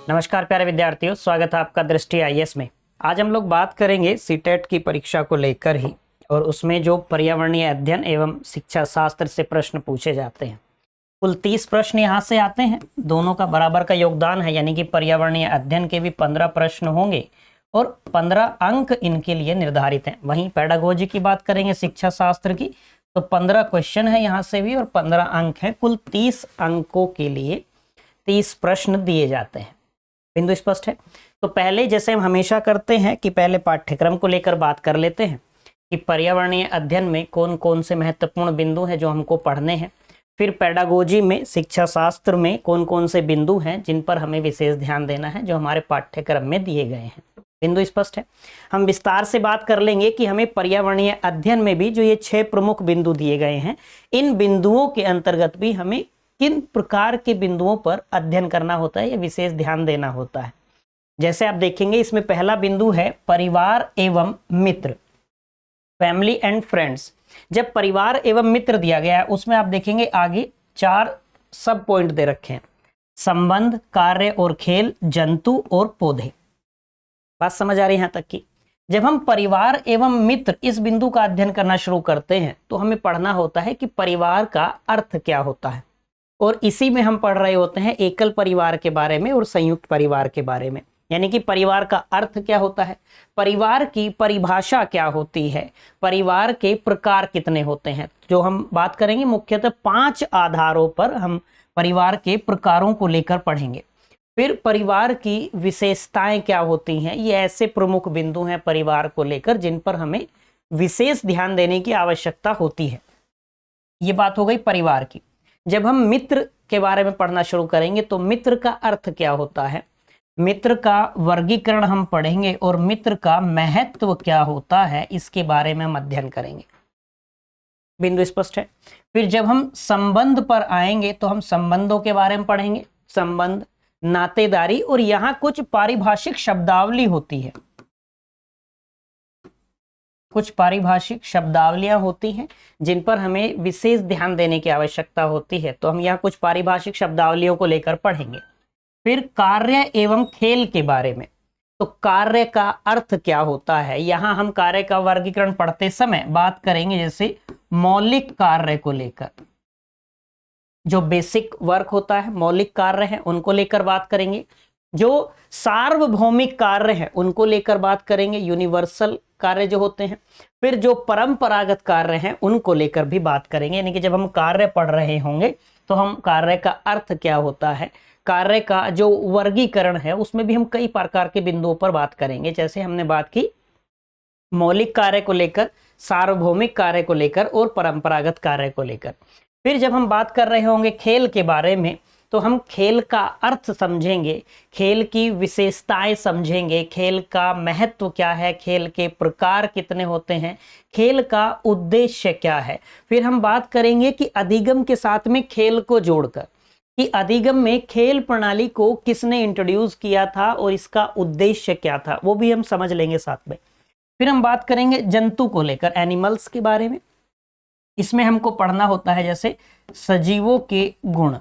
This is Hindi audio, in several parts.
नमस्कार प्यारे विद्यार्थियों, स्वागत है आपका दृष्टि आईएएस में। आज हम लोग बात करेंगे सीटेट की परीक्षा को लेकर ही, और उसमें जो पर्यावरणीय अध्ययन एवं शिक्षा शास्त्र से प्रश्न पूछे जाते हैं। कुल 30 प्रश्न यहाँ से आते हैं, दोनों का बराबर का योगदान है, यानी कि पर्यावरणीय अध्ययन के भी 15 प्रश्न होंगे और 15 अंक इनके लिए निर्धारित हैं। वहीं पेडागोजी की बात करेंगे, शिक्षा शास्त्र की, तो 15 क्वेश्चन है यहाँ से भी और 15 अंक हैं। कुल 30 अंकों के लिए 30 प्रश्न दिए जाते हैं। बिंदु स्पष्ट है? तो पहले जैसे हम हमेशा करते हैं कि पहले पाठ्यक्रम को लेकर बात कर लेते हैं कि पर्यावरणीय अध्ययन में कौन कौन से महत्वपूर्ण बिंदु हैं जो हमको पढ़ने हैं। फिर पेडागोजी में, शिक्षा शास्त्र में कौन कौन से बिंदु हैं जिन पर हमें विशेष ध्यान देना है, जो हमारे पाठ्यक्रम में दिए गए हैं। बिंदु स्पष्ट है? हम विस्तार से बात कर लेंगे कि हमें पर्यावरणीय अध्ययन में भी जो ये 6 प्रमुख बिंदु दिए गए हैं, इन बिंदुओं के अंतर्गत भी हमें किन प्रकार के बिंदुओं पर अध्ययन करना होता है, या विशेष ध्यान देना होता है। जैसे आप देखेंगे, इसमें पहला बिंदु है परिवार एवं मित्र, फैमिली एंड फ्रेंड्स। जब परिवार एवं मित्र दिया गया है, उसमें आप देखेंगे आगे 4 सब पॉइंट दे रखे हैं: संबंध, कार्य और खेल, जंतु और पौधे। बात समझ आ रही है यहाँ तक की? जब हम परिवार एवं मित्र इस बिंदु का अध्ययन करना शुरू करते हैं, तो हमें पढ़ना होता है कि परिवार का अर्थ क्या होता है, और इसी में हम पढ़ रहे होते हैं एकल परिवार के बारे में और संयुक्त परिवार के बारे में। यानी कि परिवार का अर्थ क्या होता है, परिवार की परिभाषा क्या होती है, परिवार के प्रकार कितने होते हैं। जो हम बात करेंगे मुख्यतः 5 आधारों पर हम परिवार के प्रकारों को लेकर पढ़ेंगे। फिर परिवार की विशेषताएं क्या होती हैं, ये ऐसे प्रमुख बिंदु हैं परिवार को लेकर जिन पर हमें विशेष ध्यान देने की आवश्यकता होती है। ये बात हो गई परिवार की। जब हम मित्र के बारे में पढ़ना शुरू करेंगे तो मित्र का अर्थ क्या होता है, मित्र का वर्गीकरण हम पढ़ेंगे, और मित्र का महत्व क्या होता है, इसके बारे में हम अध्ययन करेंगे। बिंदु स्पष्ट है? फिर जब हम संबंध पर आएंगे तो हम संबंधों के बारे में पढ़ेंगे, संबंध, नातेदारी, और यहां कुछ पारिभाषिक शब्दावली होती है, कुछ पारिभाषिक शब्दावलियां होती हैं जिन पर हमें विशेष ध्यान देने की आवश्यकता होती है। तो हम यहाँ कुछ पारिभाषिक शब्दावलियों को लेकर पढ़ेंगे। फिर कार्य एवं खेल के बारे में, तो कार्य का अर्थ क्या होता है, यहाँ हम कार्य का वर्गीकरण पढ़ते समय बात करेंगे, जैसे मौलिक कार्य को लेकर, जो बेसिक वर्क होता है, मौलिक कार्य है, उनको लेकर बात करेंगे। जो सार्वभौमिक कार्य है उनको लेकर बात करेंगे, यूनिवर्सल कार्य जो होते हैं। फिर जो परंपरागत कार्य हैं उनको लेकर भी बात करेंगे। यानी कि जब हम कार्य पढ़ रहे होंगे तो हम कार्य का अर्थ क्या होता है, कार्य का जो वर्गीकरण है, उसमें भी हम कई प्रकार के बिंदुओं पर बात करेंगे। जैसे हमने बात की मौलिक कार्य को लेकर, सार्वभौमिक कार्य को लेकर और परंपरागत कार्य को लेकर। फिर जब हम बात कर रहे होंगे खेल के बारे में, तो हम खेल का अर्थ समझेंगे, खेल की विशेषताएं समझेंगे, खेल का महत्व क्या है, खेल के प्रकार कितने होते हैं, खेल का उद्देश्य क्या है। फिर हम बात करेंगे कि अधिगम के साथ में खेल को जोड़कर, कि अधिगम में खेल प्रणाली को किसने इंट्रोड्यूस किया था और इसका उद्देश्य क्या था, वो भी हम समझ लेंगे साथ में। फिर हम बात करेंगे जंतु को लेकर, एनिमल्स के बारे में। इसमें हमको पढ़ना होता है जैसे सजीवों के गुण,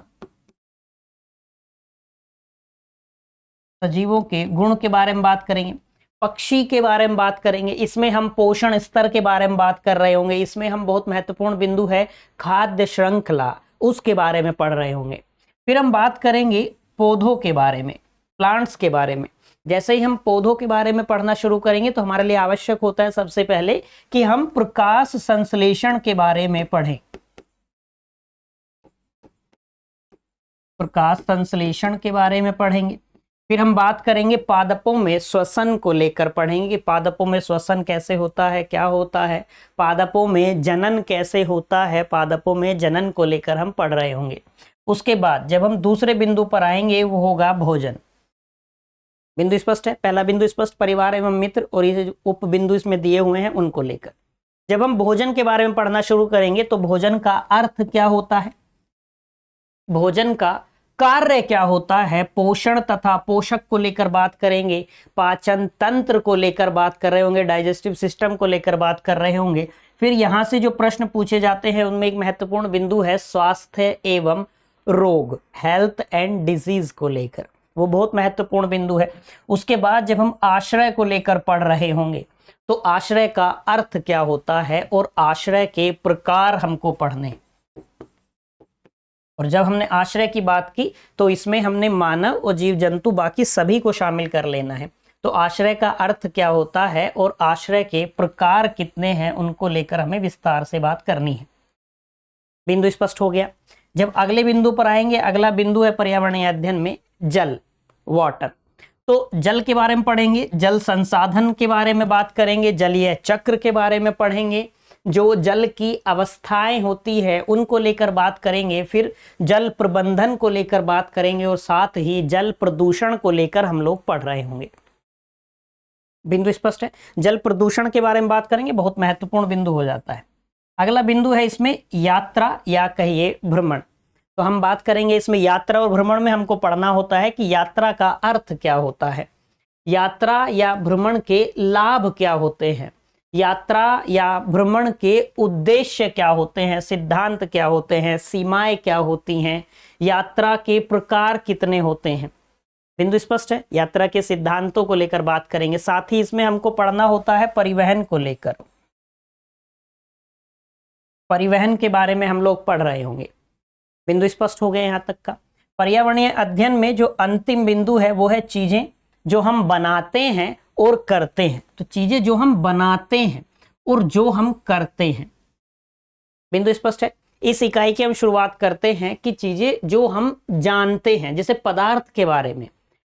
सजीवों के गुण के बारे में बात करेंगे। पक्षी के बारे में बात करेंगे, इसमें हम पोषण स्तर के बारे में बात कर रहे होंगे। इसमें हम बहुत महत्वपूर्ण बिंदु है खाद्य श्रृंखला, उसके बारे में पढ़ रहे होंगे। फिर हम बात करेंगे पौधों के बारे में, प्लांट्स के बारे में। जैसे ही हम पौधों के बारे में पढ़ना शुरू करेंगे तो हमारे लिए आवश्यक होता है सबसे पहले कि हम प्रकाश संश्लेषण के बारे में पढ़ें, प्रकाश संश्लेषण के बारे में पढ़ेंगे। फिर हम बात करेंगे पादपों में श्वसन को लेकर पढ़ेंगे कि पादपों में श्वसन कैसे होता है, क्या होता है, पादपों में जनन कैसे होता है, पादपों में जनन को लेकर हम पढ़ रहे होंगे। उसके बाद जब हम दूसरे बिंदु पर आएंगे वो होगा भोजन। बिंदु स्पष्ट है? पहला बिंदु स्पष्ट, परिवार एवं मित्र, और ये उप बिंदु इसमें दिए हुए हैं उनको लेकर। जब हम भोजन के बारे में पढ़ना शुरू करेंगे तो भोजन का अर्थ क्या होता है, भोजन का कार्य क्या होता है, पोषण तथा पोषक को लेकर बात करेंगे, पाचन तंत्र को लेकर बात कर रहे होंगे, डाइजेस्टिव सिस्टम को लेकर बात कर रहे होंगे। फिर यहां से जो प्रश्न पूछे जाते हैं उनमें एक महत्वपूर्ण बिंदु है स्वास्थ्य एवं रोग, हेल्थ एंड डिजीज को लेकर। वो बहुत महत्वपूर्ण बिंदु है। उसके बाद जब हम आश्रय को लेकर पढ़ रहे होंगे तो आश्रय का अर्थ क्या होता है और आश्रय के प्रकार हमको पढ़ने। और जब हमने आश्रय की बात की तो इसमें हमने मानव और जीव जंतु बाकी सभी को शामिल कर लेना है। तो आश्रय का अर्थ क्या होता है और आश्रय के प्रकार कितने हैं उनको लेकर हमें विस्तार से बात करनी है। बिंदु स्पष्ट हो गया। जब अगले बिंदु पर आएंगे, अगला बिंदु है पर्यावरणीय अध्ययन में जल, वाटर। तो जल के बारे में पढ़ेंगे, जल संसाधन के बारे में बात करेंगे, जलीय चक्र के बारे में पढ़ेंगे, जो जल की अवस्थाएं होती है उनको लेकर बात करेंगे, फिर जल प्रबंधन को लेकर बात करेंगे और साथ ही जल प्रदूषण को लेकर हम लोग पढ़ रहे होंगे। बिंदु स्पष्ट है। जल प्रदूषण के बारे में बात करेंगे, बहुत महत्वपूर्ण बिंदु हो जाता है। अगला बिंदु है इसमें यात्रा या कहिए भ्रमण। तो हम बात करेंगे इसमें यात्रा और भ्रमण में हमको पढ़ना होता है कि यात्रा का अर्थ क्या होता है, यात्रा या भ्रमण के लाभ क्या होते हैं, यात्रा या भ्रमण के उद्देश्य क्या होते हैं, सिद्धांत क्या होते हैं, सीमाएं क्या होती हैं, यात्रा के प्रकार कितने होते हैं। बिंदु स्पष्ट है। यात्रा के सिद्धांतों को लेकर बात करेंगे। साथ ही इसमें हमको पढ़ना होता है परिवहन को लेकर, परिवहन के बारे में हम लोग पढ़ रहे होंगे। बिंदु स्पष्ट हो गए यहां तक का। पर्यावरणीय अध्ययन में जो अंतिम बिंदु है वो है चीजें जो हम बनाते हैं और करते हैं। तो चीजें जो हम बनाते हैं और जो हम करते हैं। बिंदु स्पष्ट है। इस इकाई की हम शुरुआत करते हैं कि चीजें जो हम जानते हैं, जैसे पदार्थ के बारे में,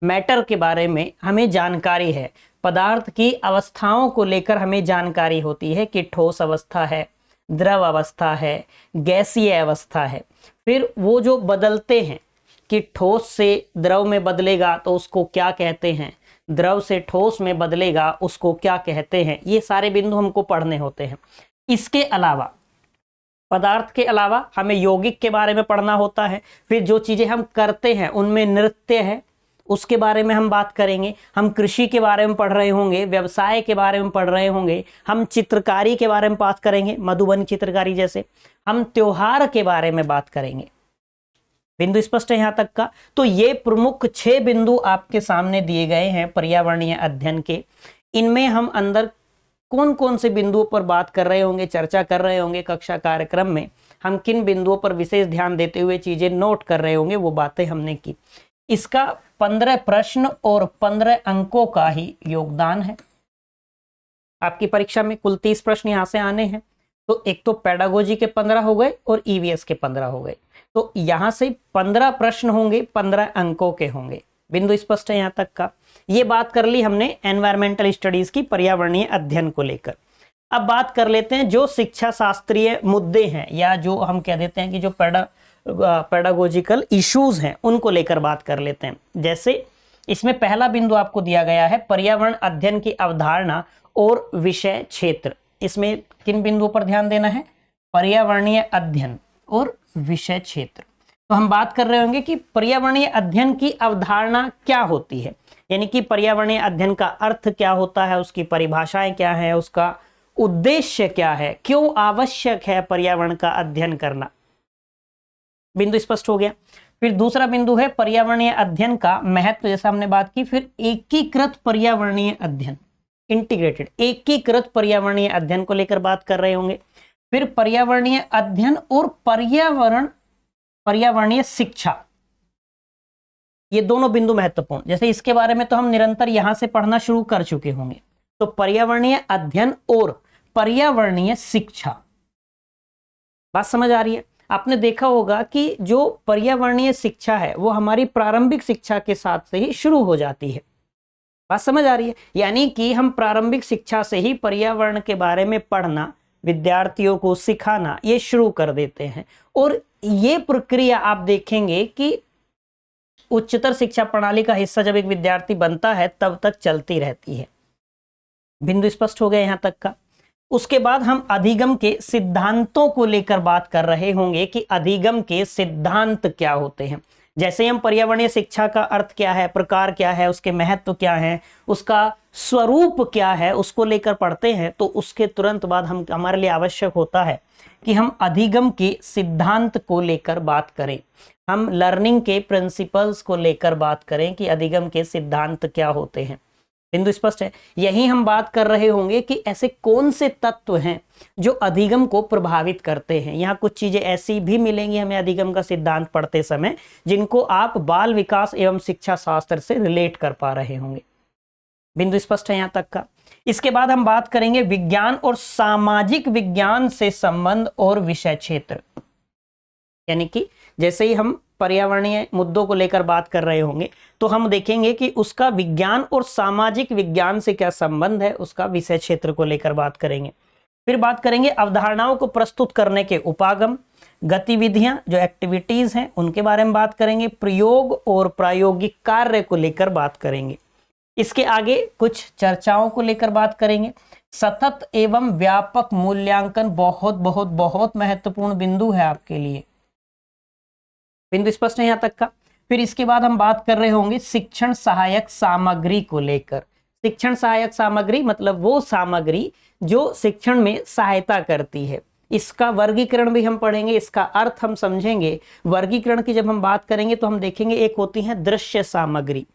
मैटर के बारे में हमें जानकारी है, पदार्थ की अवस्थाओं को लेकर हमें जानकारी होती है कि ठोस अवस्था है, द्रव अवस्था है, गैसीय अवस्था है। फिर वो जो बदलते हैं कि ठोस से द्रव में बदलेगा तो उसको क्या कहते हैं, द्रव से ठोस में बदलेगा उसको क्या कहते हैं, ये सारे बिंदु हमको पढ़ने होते हैं। इसके अलावा पदार्थ के अलावा हमें यौगिक के बारे में पढ़ना होता है। फिर जो चीजें हम करते हैं उनमें नृत्य है, उसके बारे में हम बात करेंगे। हम कृषि के बारे में पढ़ रहे होंगे, व्यवसाय के बारे में पढ़ रहे होंगे, हम चित्रकारी के बारे में बात करेंगे, मधुबनी चित्रकारी जैसे, हम त्योहार के बारे में बात करेंगे। बिंदु स्पष्ट है यहां तक का। तो ये प्रमुख 6 बिंदु आपके सामने दिए गए हैं पर्यावरणीय अध्ययन के। इनमें हम अंदर कौन कौन से बिंदुओं पर बात कर रहे होंगे, चर्चा कर रहे होंगे कक्षा कार्यक्रम में, हम किन बिंदुओं पर विशेष ध्यान देते हुए चीजें नोट कर रहे होंगे, वो बातें हमने की। इसका 15 प्रश्न और 15 अंकों का ही योगदान है। आपकी परीक्षा में कुल 30 प्रश्न यहां से आने हैं। तो एक तो पेडागोजी के 15 हो गए और ईवीएस के 15 हो गए। तो यहां से 15 प्रश्न होंगे, 15 अंकों के होंगे। बिंदु स्पष्ट है यहां तक का। ये बात कर ली हमने एनवायरमेंटल स्टडीज की पर्यावरणीय अध्ययन को लेकर। अब बात कर लेते हैं जो शिक्षा शास्त्रीय मुद्दे हैं या जो हम कह देते हैं कि जो पेडागोजिकल इश्यूज हैं उनको लेकर बात कर लेते हैं। जैसे इसमें पहला बिंदु आपको दिया गया है पर्यावरण अध्ययन की अवधारणा और विषय क्षेत्र। इसमें किन बिंदुओं पर ध्यान देना है, पर्यावरणीय अध्ययन और विषय क्षेत्र। तो हम बात कर रहे होंगे कि पर्यावरणीय अध्ययन की अवधारणा क्या होती है, यानी कि पर्यावरणीय अध्ययन का अर्थ क्या होता है, उसकी परिभाषाएं क्या है, उसका उद्देश्य क्या है, क्यों आवश्यक है पर्यावरण का अध्ययन करना। बिंदु स्पष्ट हो गया। फिर दूसरा बिंदु है पर्यावरणीय अध्ययन का महत्व, जैसा हमने बात की। फिर एकीकृत पर्यावरणीय अध्ययन, इंटीग्रेटेड एकीकृत पर्यावरणीय अध्ययन को लेकर बात कर रहे होंगे। फिर पर्यावरणीय अध्ययन और पर्यावरणीय शिक्षा, ये दोनों बिंदु महत्वपूर्ण। जैसे इसके बारे में तो हम निरंतर यहां से पढ़ना शुरू कर चुके होंगे। तो पर्यावरणीय अध्ययन और पर्यावरणीय शिक्षा, बात समझ आ रही है। आपने देखा होगा कि जो पर्यावरणीय शिक्षा है वो हमारी प्रारंभिक शिक्षा के साथ से ही शुरू हो जाती है। बात समझ आ रही है। यानी कि हम प्रारंभिक शिक्षा से ही पर्यावरण के बारे में पढ़ना, विद्यार्थियों को सिखाना ये शुरू कर देते हैं। और ये प्रक्रिया आप देखेंगे कि उच्चतर शिक्षा प्रणाली का हिस्सा जब एक विद्यार्थी बनता है तब तक चलती रहती है। बिंदु स्पष्ट हो गए यहां तक का। उसके बाद हम अधिगम के सिद्धांतों को लेकर बात कर रहे होंगे कि अधिगम के सिद्धांत क्या होते हैं। जैसे हम पर्यावरणीय शिक्षा का अर्थ क्या है, प्रकार क्या है, उसके महत्व क्या है, उसका स्वरूप क्या है, उसको लेकर पढ़ते हैं, तो उसके तुरंत बाद हमारे लिए आवश्यक होता है कि हम अधिगम के सिद्धांत को लेकर बात करें। हम लर्निंग के प्रिंसिपल्स को लेकर बात करें कि अधिगम के सिद्धांत क्या होते हैं। बिंदु स्पष्ट है। यही हम बात कर रहे होंगे कि ऐसे कौन से तत्व हैं जो अधिगम को प्रभावित करते हैं। यहाँ कुछ चीजें ऐसी भी मिलेंगी हमें अधिगम का सिद्धांत पढ़ते समय जिनको आप बाल विकास एवं शिक्षा शास्त्र से रिलेट कर पा रहे होंगे। बिंदु स्पष्ट है यहाँ तक का। इसके बाद हम बात करेंगे विज्ञान और सामाजिक विज्ञान से संबंध और विषय क्षेत्र, यानी कि जैसे ही हम पर्यावरणीय मुद्दों को लेकर बात कर रहे होंगे तो हम देखेंगे कि उसका विज्ञान और सामाजिक विज्ञान से क्या संबंध है, उसका विषय क्षेत्र को लेकर बात करेंगे। फिर बात करेंगे अवधारणाओं को प्रस्तुत करने के उपागम, गतिविधियां जो एक्टिविटीज हैं उनके बारे में बात करेंगे, प्रयोग और प्रायोगिक कार्य को लेकर बात करेंगे। इसके आगे कुछ चर्चाओं को लेकर बात करेंगे। सतत एवं व्यापक मूल्यांकन बहुत बहुत बहुत महत्वपूर्ण बिंदु है आपके लिए। बिंदु स्पष्ट है यहाँ तक का। फिर इसके बाद हम बात कर रहे होंगे शिक्षण सहायक सामग्री को लेकर। शिक्षण सहायक सामग्री मतलब वो सामग्री जो शिक्षण में सहायता करती है। इसका वर्गीकरण भी हम पढ़ेंगे, इसका अर्थ हम समझेंगे। वर्गीकरण की जब हम बात करेंगे तो हम देखेंगे एक होती है दृश्य सामग्री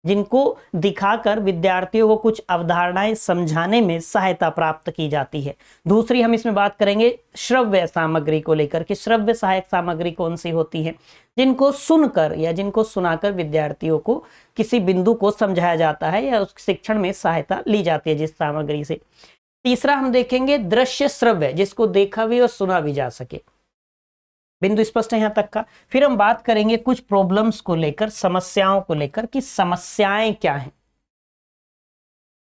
जिनको दिखाकर विद्यार्थियों को कुछ अवधारणाएं समझाने में सहायता प्राप्त की जाती है। दूसरी हम इसमें बात करेंगे श्रव्य सामग्री को लेकर कि श्रव्य सहायक सामग्री कौन सी होती है, जिनको सुनकर या जिनको सुनाकर विद्यार्थियों को किसी बिंदु को समझाया जाता है या उस शिक्षण में सहायता ली जाती है जिस सामग्री से। तीसरा हम देखेंगे दृश्य श्रव्य, जिसको देखा भी और सुना भी जा सके। बिंदु स्पष्ट है यहाँ तक का। फिर हम बात करेंगे कुछ प्रॉब्लम्स को लेकर, समस्याओं को लेकर कि समस्याएं क्या हैं।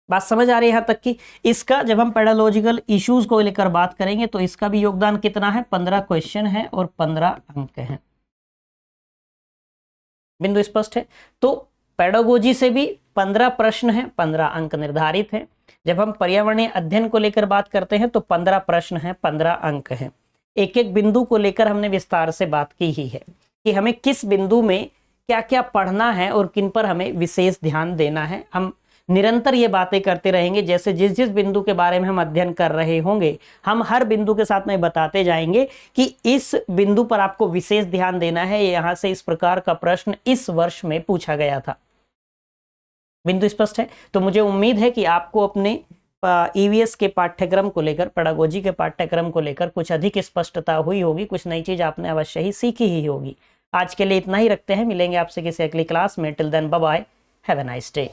बात समझ आ रही है यहाँ तक कि इसका जब हम पेडागोजिकल इश्यूज को लेकर बात करेंगे तो इसका भी योगदान कितना है, 15 क्वेश्चन है और 15 अंक हैं। बिंदु स्पष्ट है। तो पेडागोजी से भी 15 प्रश्न हैं, 15 अंक निर्धारित हैं। जब हम पर्यावरणीय अध्ययन को लेकर बात करते हैं तो 15 प्रश्न हैं, 15 अंक हैं। एक एक बिंदु को लेकर हमने विस्तार से बात की ही है कि हमें किस बिंदु में क्या क्या पढ़ना है और किन पर हमें विशेष ध्यान देना है। हम निरंतर ये बातें करते रहेंगे, जैसे जिस जिस बिंदु के बारे में हम अध्ययन कर रहे होंगे हम हर बिंदु के साथ में बताते जाएंगे कि इस बिंदु पर आपको विशेष ध्यान देना है, यहाँ से इस प्रकार का प्रश्न इस वर्ष में पूछा गया था। बिंदु स्पष्ट है। तो मुझे उम्मीद है कि आपको अपने ईवीएस के पाठ्यक्रम को लेकर, पेडागोजी के पाठ्यक्रम को लेकर कुछ अधिक स्पष्टता हुई होगी, कुछ नई चीज आपने अवश्य ही सीखी ही होगी। आज के लिए इतना ही रखते हैं, मिलेंगे आपसे किसी अगली क्लास में। Till then bye bye, have a nice day.